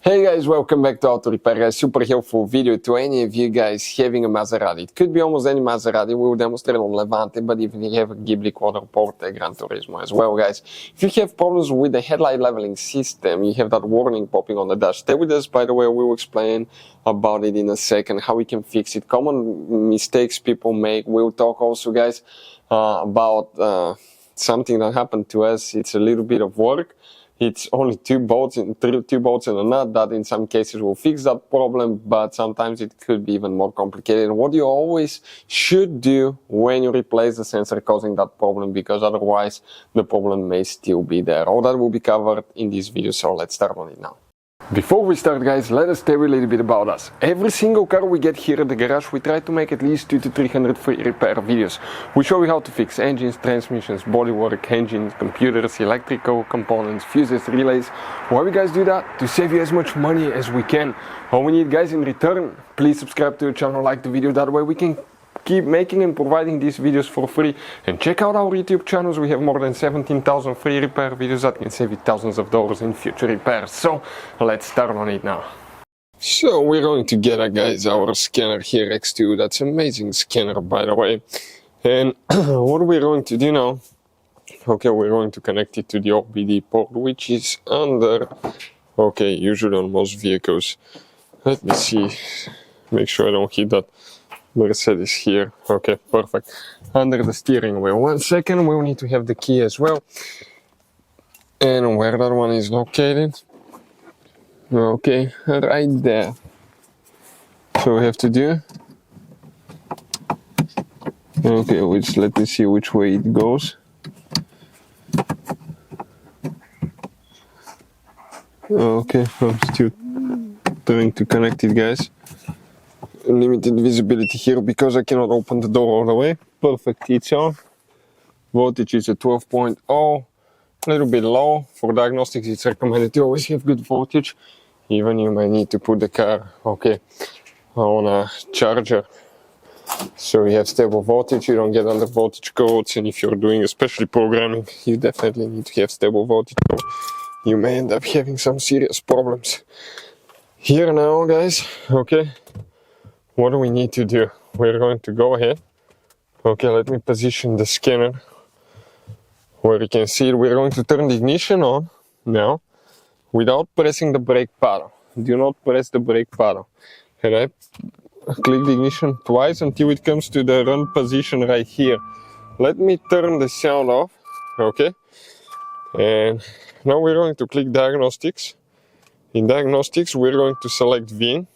Hey guys, welcome back to Auto Repair. A super helpful video to any of you guys having a Maserati. It could be almost any Maserati. We will demonstrate on Levante, but even if you have a Ghibli Quattroporte, GranTurismo as well, guys. If you have problems with the headlight leveling system, you have that warning popping on the dash, stay with us. By the way, we will explain about it in a second, how we can fix it, common mistakes people make. We'll talk also, guys, about something that happened to us. It's a little bit of work. It's only two bolts and a nut that in some cases will fix that problem, but sometimes it could be even more complicated. And what you always should do when you replace the sensor causing that problem, because otherwise the problem may still be there. All that will be covered in this video, so let's start on it now. Before we start, guys, let us tell you a little bit about us. Every single car we get here at the garage, we try to make at least 200 to 300 free repair videos. We show you how to fix engines, transmissions, bodywork, engines, computers, electrical components, fuses, relays. Why we guys do that? To save you as much money as we can. All we need, guys, in return, please subscribe to the channel, like the video, that way we can keep making and providing these videos for free. And check out our YouTube channels. We have more than 17,000 free repair videos that can save you thousands of dollars in future repairs. So let's start on it now. So we're going to get, guys, our scanner here X2. That's an amazing scanner, by the way. And what we're going to do now, okay, we're going to connect it to the OBD port, which is under, okay, usually on most vehicles. Let me see, make sure I don't hit that Mercedes here. Okay, perfect. Under the steering wheel. 1 second, we'll need to have the key as well. And where that one is located. Okay, right there. So we have to do. Okay, let me see which way it goes. Okay, I'm still trying to connect it, guys. Limited visibility here because I cannot open the door all the way. Perfect, it's on. Voltage is at 12.0, a little bit low. For diagnostics, it's recommended to always have good voltage. Even you might need to put the car, okay, on a charger. So you have stable voltage, you don't get under voltage codes, and if you're doing especially programming, you definitely need to have stable voltage. You may end up having some serious problems. Here now, guys, okay. What do we need to do? We're going to go ahead. Okay, let me position the scanner where you can see it. We're going to turn the ignition on now without pressing the brake pedal. Do not press the brake pedal. And I click the ignition twice until it comes to the run position right here. Let me turn the sound off. Okay. And now we're going to click diagnostics. In diagnostics, we're going to select VIN,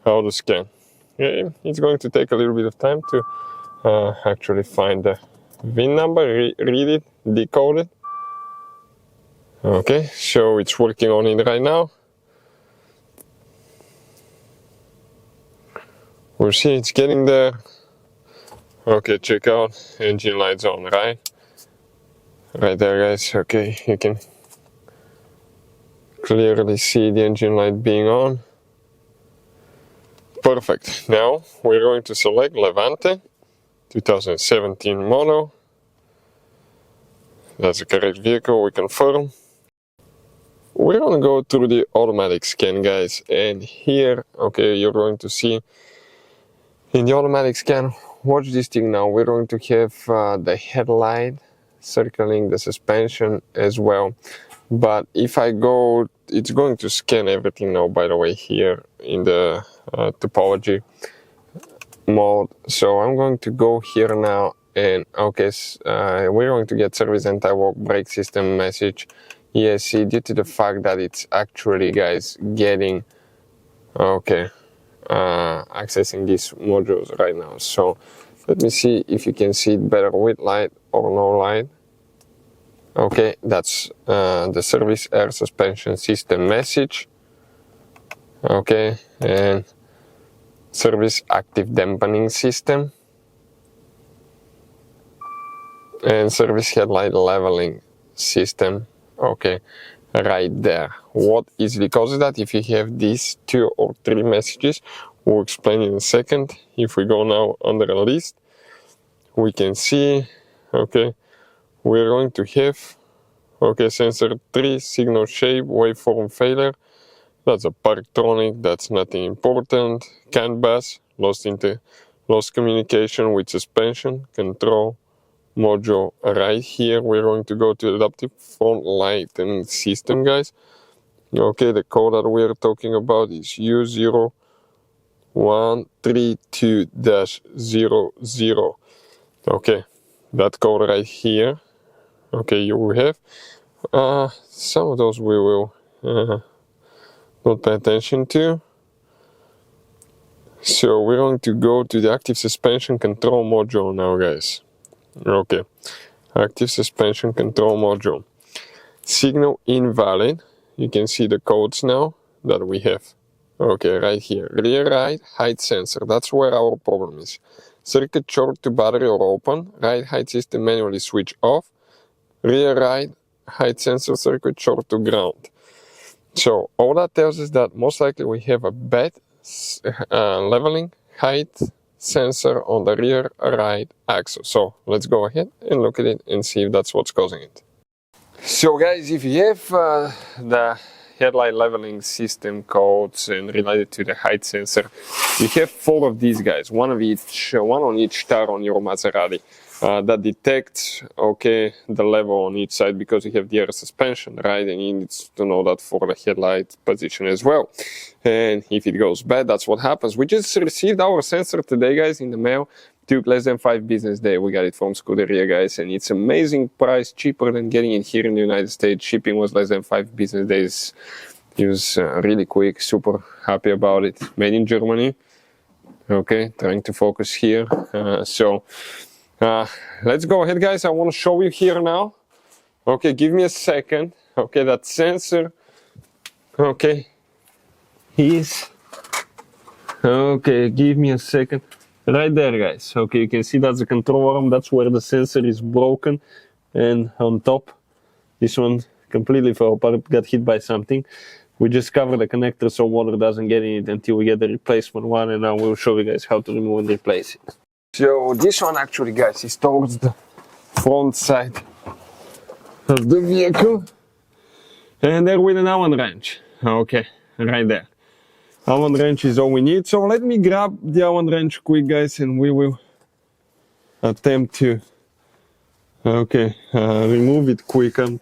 how to scan. Okay, it's going to take a little bit of time to actually find the VIN number, read it, decode it. Okay, so it's working on it right now. We'll see, it's getting there. Okay, check out, engine lights on, right? Right there, guys. Okay, you can clearly see the engine light being on. Perfect. Now we're going to select Levante 2017 model. That's the correct vehicle, we confirm. We're going to go through the automatic scan, guys, and here, okay, you're going to see in the automatic scan, watch this thing now, we're going to have the headlight circling the suspension as well. But if I go, it's going to scan everything now, by the way, here in the topology mode. So I'm going to go here now and okay, we're going to get service anti-walk brake system message. ESC, due to the fact that it's actually, guys, getting okay, accessing these modules right now. So let me see if you can see it better with light or no light. Okay, that's the service air suspension system message. Okay, and service active dampening system and service headlight leveling system. Okay, right there. What easily causes that? If you have these 2 or 3 messages, we'll explain in a second. If we go now under a list, we can see, okay, we're going to have, okay, sensor 3, signal shape, waveform failure, That's a Parktronic, that's nothing important. CAN bus, lost communication with suspension, control module right here. We're going to go to adaptive front lighting system, guys. Okay, the code that we're talking about is U0132-00. Okay, that code right here. Okay, you will have some of those we will not pay attention to. So we're going to go to the active suspension control module now, guys. Okay, active suspension control module. Signal invalid. You can see the codes now that we have. Okay, right here. Rear right height sensor. That's where our problem is. Circuit short to battery or open. Right height system manually switch off. Rear right height sensor circuit short to ground. So all that tells us that most likely we have a bad leveling height sensor on the rear right axle. So let's go ahead and look at it and see if that's what's causing it. So guys, if you have the headlight leveling system codes and related to the height sensor, you have 4 of these guys, one on each tire on your Maserati. That detects, okay, the level on each side because you have the air suspension, right? And you need to know that for the headlight position as well. And if it goes bad, that's what happens. We just received our sensor today, guys, in the mail. Took less than 5 business days. We got it from Scuderia, guys, and it's amazing price, cheaper than getting it here in the United States. Shipping was less than 5 business days. It was really quick, super happy about it. Made in Germany. Okay, trying to focus here. Let's go ahead, guys. I want to show you here now. Okay, give me a second. Okay, that sensor. Okay, okay, give me a second. Right there, guys. Okay, you can see that's the control arm. That's where the sensor is broken. And on top, this one completely fell apart, got hit by something. We just cover the connector so water doesn't get in it until we get the replacement one. And now we'll show you guys how to remove and replace it. So this one actually, guys, is towards the front side of the vehicle. And there with an Allen wrench. Okay, right there. Allen wrench is all we need. So let me grab the Allen wrench quick, guys, and we will attempt to remove it quick. I'm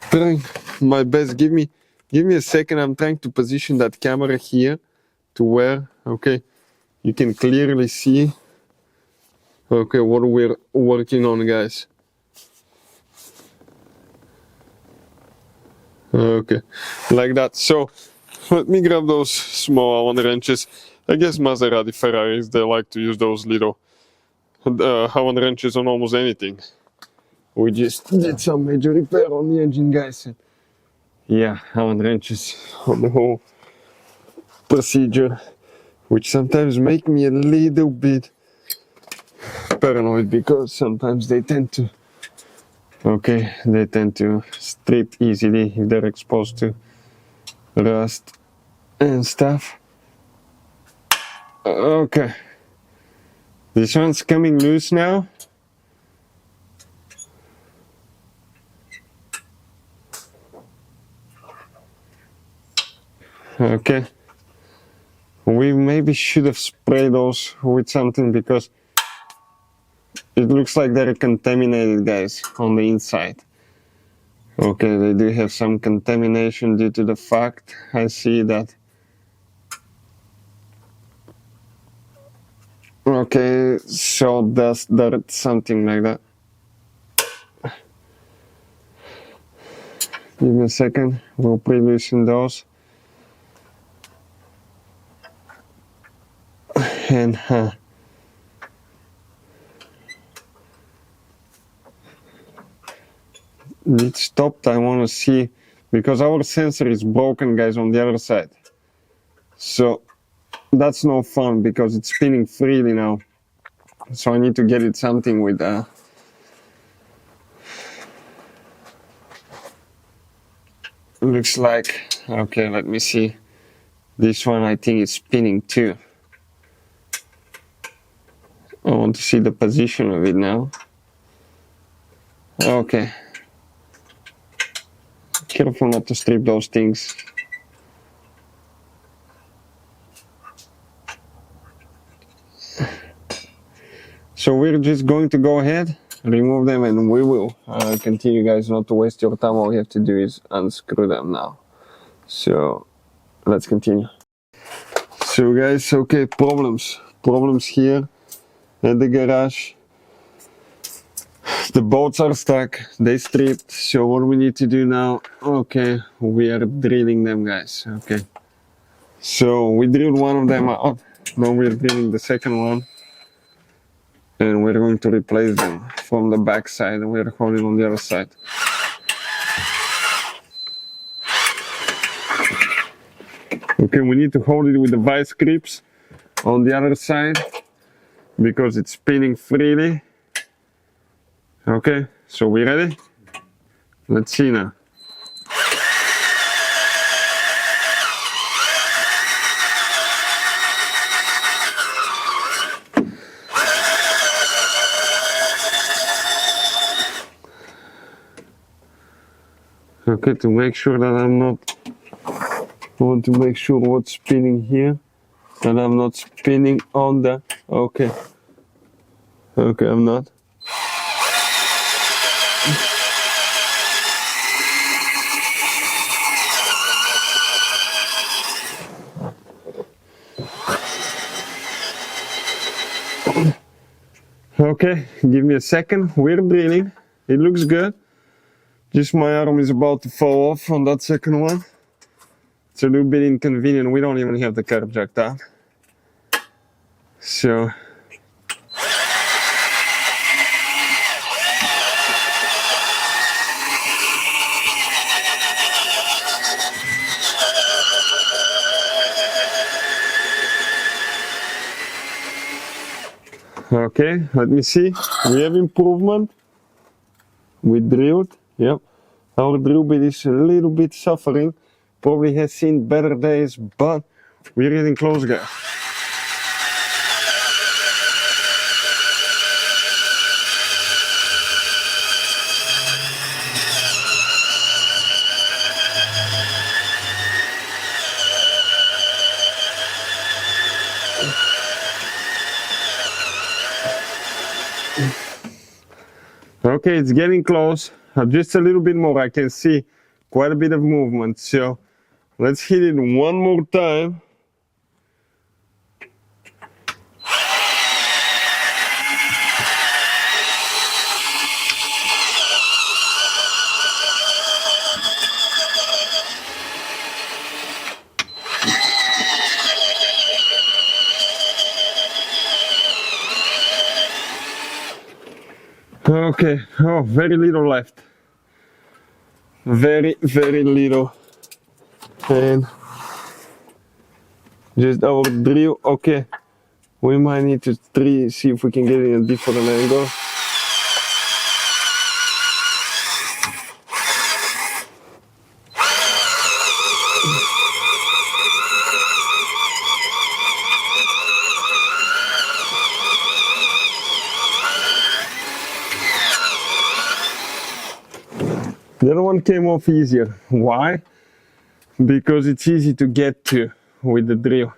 trying my best. Give me a second. I'm trying to position that camera here to where you can clearly see what we're working on, guys. Okay, like that. So let me grab those small Allen wrenches. I guess Maserati, Ferraris, they like to use those little Allen wrenches on almost anything. We just did some major repair on the engine, guys. And yeah, Allen wrenches on the whole procedure, which sometimes make me a little bit paranoid because sometimes they tend to strip easily if they're exposed to rust and stuff. Okay, this one's coming loose now. Okay, we maybe should have sprayed those with something because it looks like they're contaminated, guys, on the inside. Okay, they do have some contamination due to the fact I see that. Okay, so dust, dirt, something like that. Give me a second, we'll pre-loosen those. And it stopped. I want to see, because our sensor is broken, guys, on the other side. So that's no fun because it's spinning freely now. So I need to get it something with looks like, okay, let me see. This one I think is spinning too. I want to see the position of it now. Okay. Careful not to strip those things. just going to go ahead, remove them, and we will continue, guys. Not to waste your time, all we have to do is unscrew them now. So let's continue. So guys, okay, problems here at the garage. The bolts are stuck, they stripped. So what we need to do now, okay, we are drilling them, guys. Okay, so we drilled one of them out, now we're drilling the second one, and we're going to replace them from the back side, and we're holding on the other side. Okay, we need to hold it with the vice grips on the other side because it's spinning freely. Okay, so we ready? Let's see now. Okay, to make sure that I'm not, I want to make sure what's spinning here, that I'm not spinning on the, okay, I'm not. Okay, give me a second, we're drilling, it looks good. Just my arm is about to fall off on that second one. It's a little bit inconvenient, we don't even have the curb jacked out. So, okay, let me see, we have improvement. We drilled, yep. Our drill bit is a little bit suffering. Probably has seen better days, but we're getting close, guys. Okay, it's getting close. Just a little bit more. I can see quite a bit of movement. So let's hit it one more time. Okay, oh, very little left. Very, very little. And just our drill, okay. We might need to see if we can get it in a different angle. The other one came off easier. Why? Because it's easy to get to with the drill.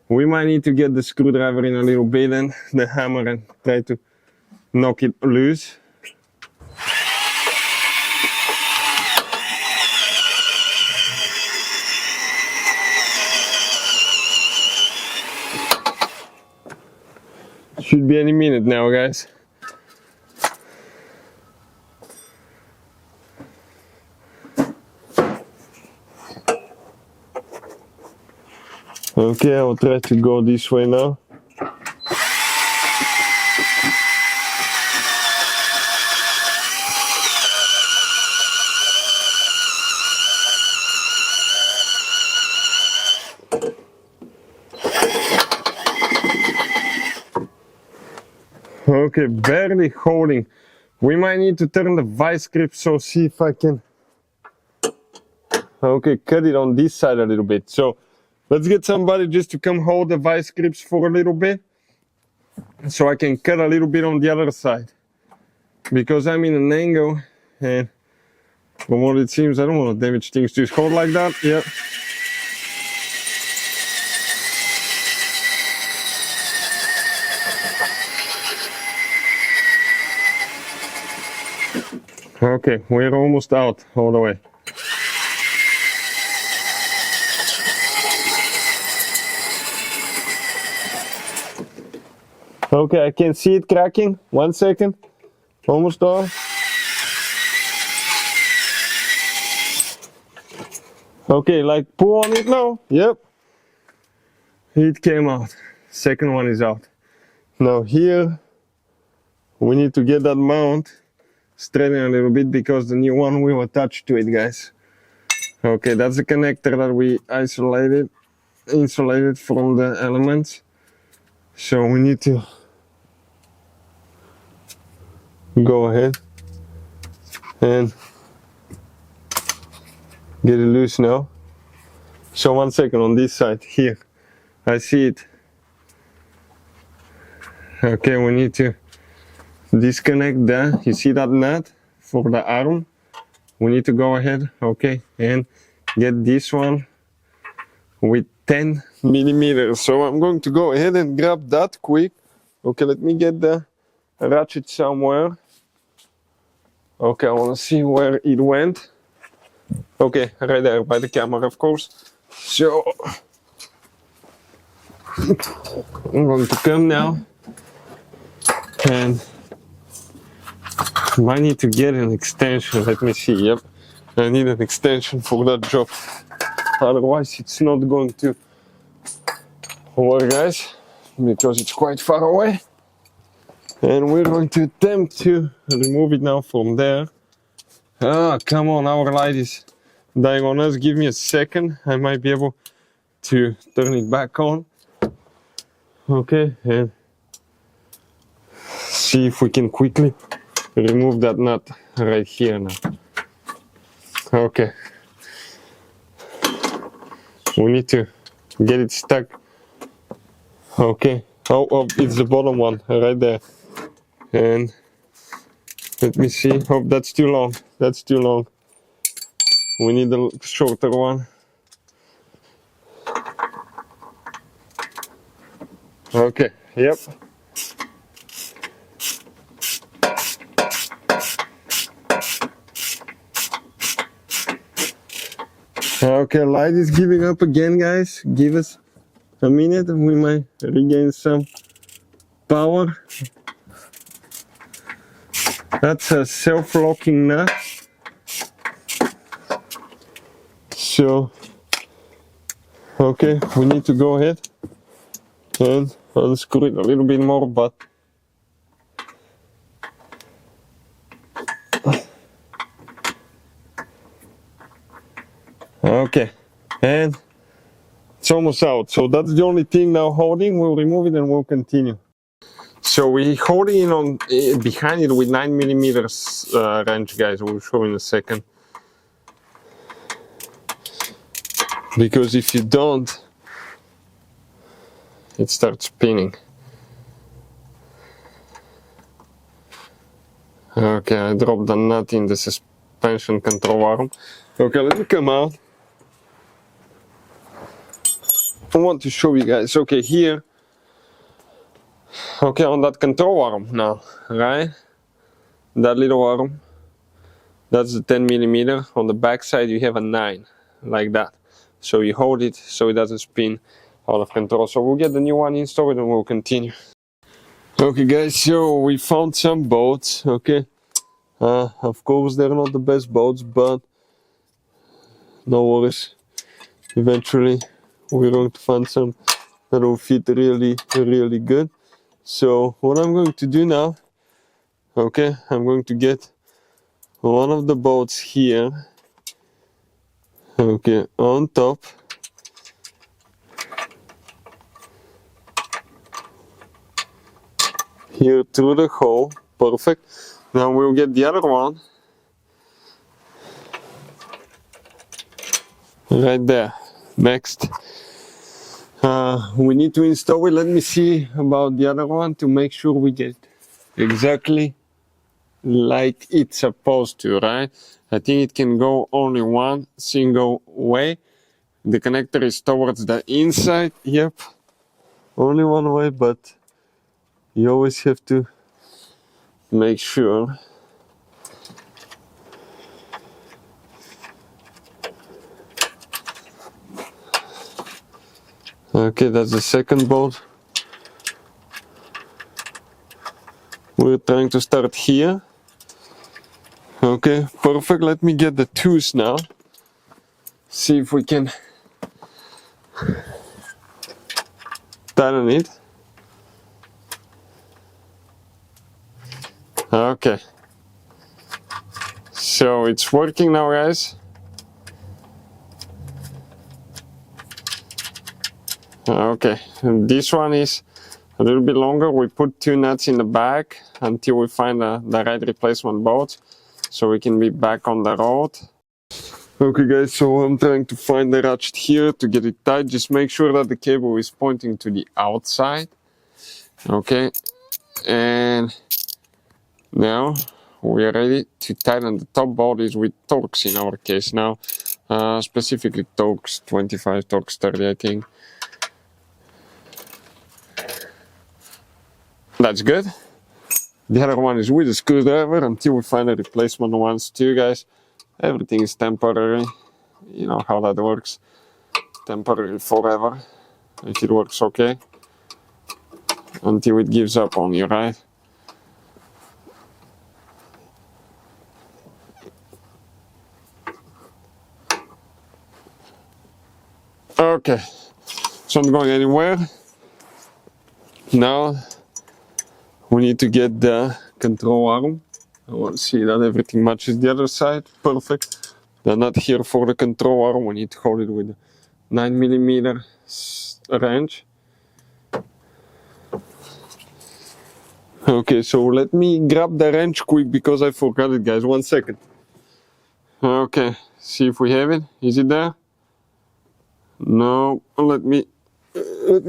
We might need to get the screwdriver in a little bit and the hammer and try to knock it loose. Should be any minute now, guys. Okay, I'll try to go this way now. Okay, barely holding. We might need to turn the vice grip, so see if I can. Okay, cut it on this side a little bit. So let's get somebody just to come hold the vice grips for a little bit, so I can cut a little bit on the other side. Because I'm in an angle, and from what it seems, I don't want to damage things. Just hold like that, yep. Okay, we're almost out all the way. Okay, I can see it cracking. 1 second. Almost all. Okay, like pull on it now. Yep. It came out. Second one is out. Now here, we need to get that mount straighten a little bit because the new one will attach to it, guys. Okay, that's the connector that we insulated from the elements. So we need to go ahead and get it loose now. So 1 second on this side here, I see it. Okay, we need to disconnect that. You see that nut for the arm? We need to go ahead, okay, and get this one with 10 millimeters. So I'm going to go ahead and grab that quick. Okay, let me get the ratchet somewhere. Okay, I want to see where it went. Okay, right there by the camera, of course. So I'm going to come now and I might need to get an extension. Let me see. Yep, I need an extension for that job. Otherwise, it's not going to work, guys, because it's quite far away. And we're going to attempt to remove it now from there. Ah, come on, our light is dying on us. Give me a second. I might be able to turn it back on. Okay, and see if we can quickly remove that nut right here now. Okay. We need to get it stuck. Okay. Oh, it's the bottom one right there. And let me see. Oh, that's too long. That's too long. We need a shorter one. Okay. Yep. Okay, light is giving up again, guys. Give us a minute and we might regain some power. That's a self-locking nut. So, okay, we need to go ahead and unscrew it a little bit more, but okay, and it's almost out. So that's the only thing now holding. We'll remove it and we'll continue. So we holding in on behind it with 9 millimeters wrench, guys. We'll show in a second. Because if you don't, it starts spinning. Okay, I dropped the nut in the suspension control arm. Okay, let me come out. I want to show you guys. Okay, here. Okay, on that control arm now, right? That little arm. That's the 10 millimeter. On the back side, you have a 9, like that. So you hold it so it doesn't spin out of control. So we'll get the new one installed and we'll continue. Okay, guys, so we found some bolts. Okay, of course they're not the best bolts, but no worries. Eventually we're going to find some that will fit really good. So what I'm going to do now, okay, I'm going to get one of the bolts here, okay, on top. Here through the hole, perfect. Now we'll get the other one right there. Next, we need to install it. Let me see about the other one to make sure we get exactly like it's supposed to, right? I think it can go only one single way. The connector is towards the inside. Yep, only one way, but you always have to make sure Okay, that's the second bolt. We're trying to start here. Okay, perfect. Let me get the tools now. See if we can tighten it. Okay. So it's working now, guys. Okay, and this one is a little bit longer. We put 2 nuts in the back until we find the right replacement bolt, so we can be back on the road. Okay guys, so I'm trying to find the ratchet here to get it tight. Just make sure that the cable is pointing to the outside. Okay, and now we are ready to tighten the top bolt. Is with Torx in our case now, specifically Torx 25, Torx 30 I think. That's good. The other one is with a screwdriver until we find a replacement ones too, guys. Everything is temporary. You know how that works. Temporary forever. If it works okay. Until it gives up on you, right? Okay. So I'm not going anywhere. Now we need to get the control arm. I want to see that everything matches the other side. Perfect. They're not here for the control arm. We need to hold it with a 9mm wrench. Okay, so let me grab the wrench quick because I forgot it, guys. 1 second. Okay, see if we have it. Is it there? No. Let me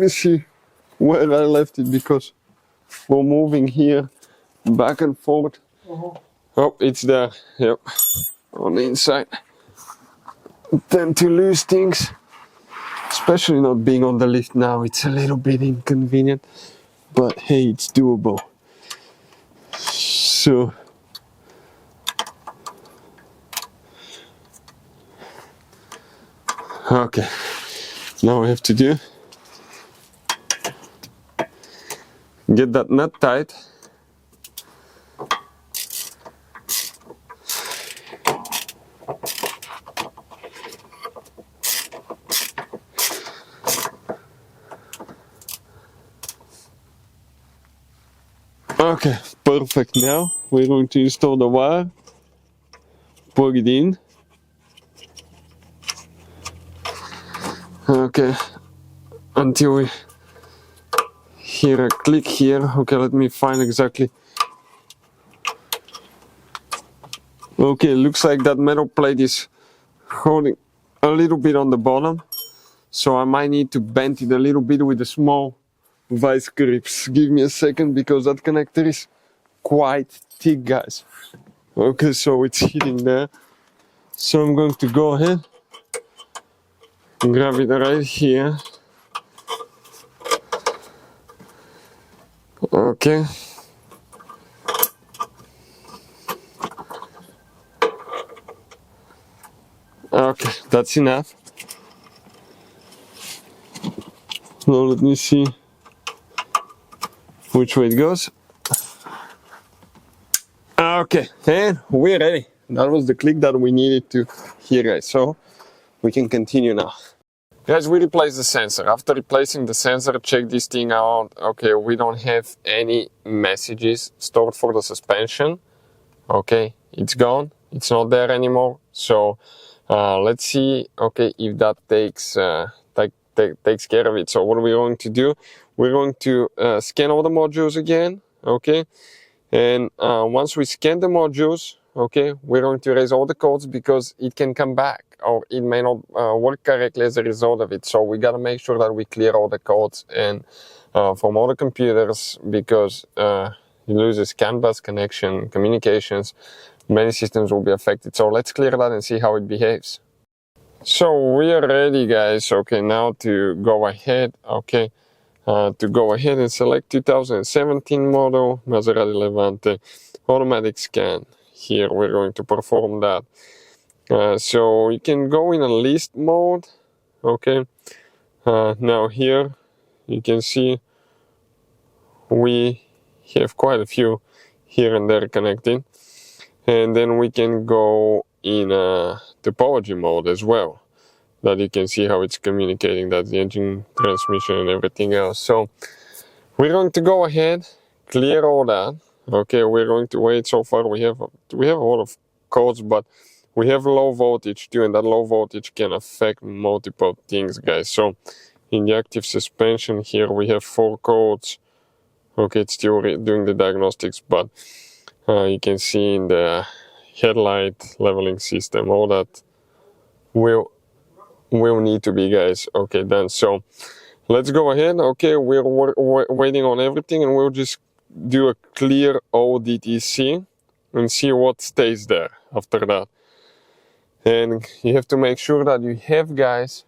see where I left it because we're moving here back and forth. Oh, it's there. Yep, on the inside. Tend to lose things, especially not being on the lift now. It's a little bit inconvenient, but hey, it's doable. So okay, now we have to do get that nut tight. Okay, perfect. Now we're going to install the wire, plug it in. Okay, until we hear a click here. Okay, let me find exactly. Okay, looks like that metal plate is holding a little bit on the bottom, so I might need to bend it a little bit with the small vice grips. Give me a second because that connector is quite thick, guys. Okay, so it's hitting there, so I'm going to go ahead and grab it right here. Okay. Okay, that's enough. Now let me see which way it goes. Okay, and we're ready. That was the click that we needed to hear, guys. So we can continue now. Guys, we replaced the sensor. After replacing the sensor, check this thing out. Okay, we don't have any messages stored for the suspension. Okay, it's gone. It's not there anymore. So let's see. Okay, if that takes care of it. So what we're going to do, we're going to scan all the modules again. Okay, and once we scan the modules, okay, we're going to erase all the codes because it can come back or it may not work correctly as a result of it. So we got to make sure that we clear all the codes and from all the computers, because it loses CAN bus connection, communications, many systems will be affected. So let's clear that and see how it behaves. So we are ready, guys. Okay, now to go ahead. Okay, to go ahead and select 2017 model Maserati Levante automatic scan. Here we're going to perform that. So you can go in a list mode. Okay, Now here you can see we have quite a few here and there connecting, and then we can go in topology mode as well, that you can see how it's communicating, that's the engine, transmission and everything else. So we're going to go ahead, clear all that. Okay, we're going to wait. So far we have a lot of codes, but we have low voltage too, and that low voltage can affect multiple things, guys. So in the active suspension here we have 4 codes. Okay, it's still doing the diagnostics, but you can see in the headlight leveling system, all that will need to be, guys, okay, done. So let's go ahead. Okay, we're waiting on everything, and we'll just do a clear ODTC and see what stays there after that. And you have to make sure that you have, guys,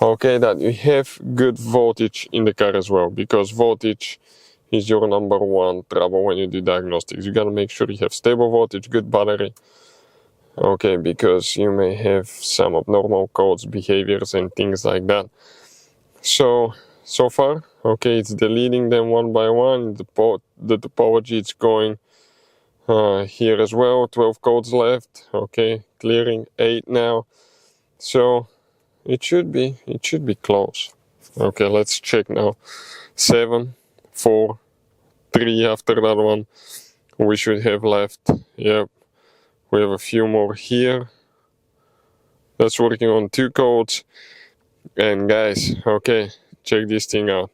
okay, that you have good voltage in the car as well, because voltage is your #1 trouble when you do diagnostics. You gotta make sure you have stable voltage, good battery, okay, because you may have some abnormal codes, behaviors and things like that. So far, okay, it's deleting them one by one. The topology, it's going here as well, 12 codes left, okay, clearing 8 now. So it should be close. Okay, let's check now. 7, 4, 3 after that one. We should have left. Yep, we have a few more here. That's working on 2 codes. And guys, okay, check this thing out.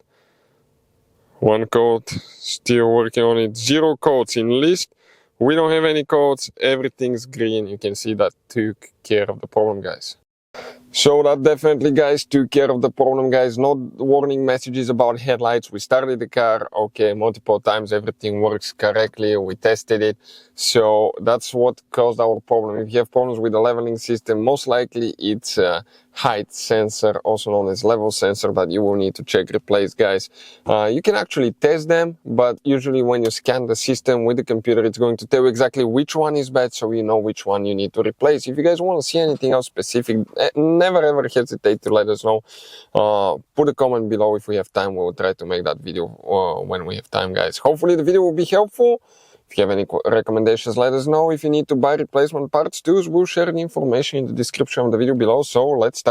1 code, still working on it. 0 codes in list. We don't have any codes. Everything's green. You can see that took care of the problem, guys. So that definitely, guys, took care of the problem, guys. No warning messages about headlights. We started the car, okay, multiple times. Everything works correctly. We tested it. So that's what caused our problem. If you have problems with the leveling system, most likely it's a height sensor, also known as level sensor, that you will need to check, replace, guys. You can actually test them, but usually when you scan the system with the computer, it's going to tell you exactly which one is bad, so you know which one you need to replace. If you guys want to see anything else specific, never ever hesitate to let us know. Put a comment below. If we have time, we'll try to make that video when we have time, guys. Hopefully the video will be helpful. If you have any recommendations, let us know. If you need to buy replacement parts too, we'll share the information in the description of the video below. So let's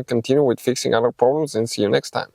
continue with fixing other problems, and see you next time.